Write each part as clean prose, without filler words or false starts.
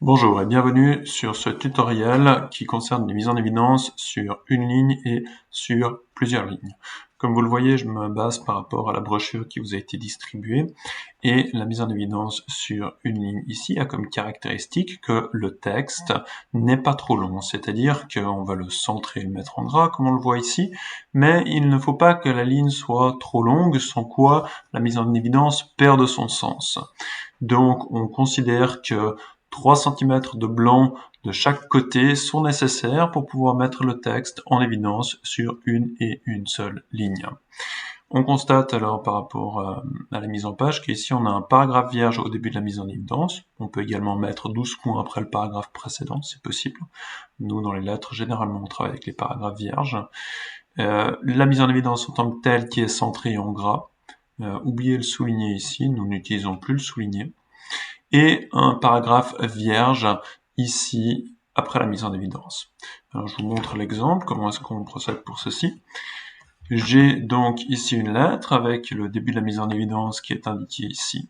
Bonjour et bienvenue sur ce tutoriel qui concerne les mises en évidence sur une ligne et sur plusieurs lignes. Comme vous le voyez, je me base par rapport à la brochure qui vous a été distribuée et la mise en évidence sur une ligne ici a comme caractéristique que le texte n'est pas trop long, c'est-à-dire qu'on va le centrer et le mettre en gras comme on le voit ici, mais il ne faut pas que la ligne soit trop longue sans quoi la mise en évidence perd son sens. Donc on considère que 3 cm de blanc de chaque côté sont nécessaires pour pouvoir mettre le texte en évidence sur une et une seule ligne. On constate alors par rapport à la mise en page qu'ici on a un paragraphe vierge au début de la mise en évidence. On peut également mettre 12 points après le paragraphe précédent, c'est possible. Nous, dans les lettres, généralement, on travaille avec les paragraphes vierges. La mise en évidence en tant que telle qui est centrée en gras. Oubliez le souligné ici, nous n'utilisons plus le souligné. Et un paragraphe vierge ici après la mise en évidence. Alors je vous montre l'exemple, comment est-ce qu'on procède pour ceci. J'ai donc ici une lettre avec le début de la mise en évidence qui est indiqué ici.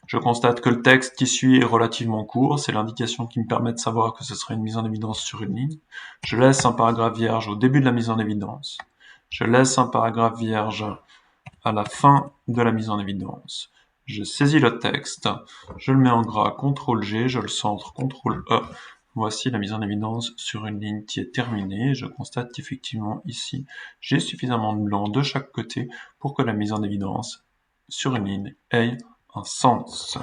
Je constate que le texte qui suit est relativement court, c'est l'indication qui me permet de savoir que ce sera une mise en évidence sur une ligne. Je laisse un paragraphe vierge au début de la mise en évidence. Je laisse un paragraphe vierge à la fin de la mise en évidence. Je saisis le texte, je le mets en gras, CTRL-G, je le centre, CTRL-E. Voici la mise en évidence sur une ligne qui est terminée. Je constate qu'effectivement ici, j'ai suffisamment de blanc de chaque côté pour que la mise en évidence sur une ligne ait un sens.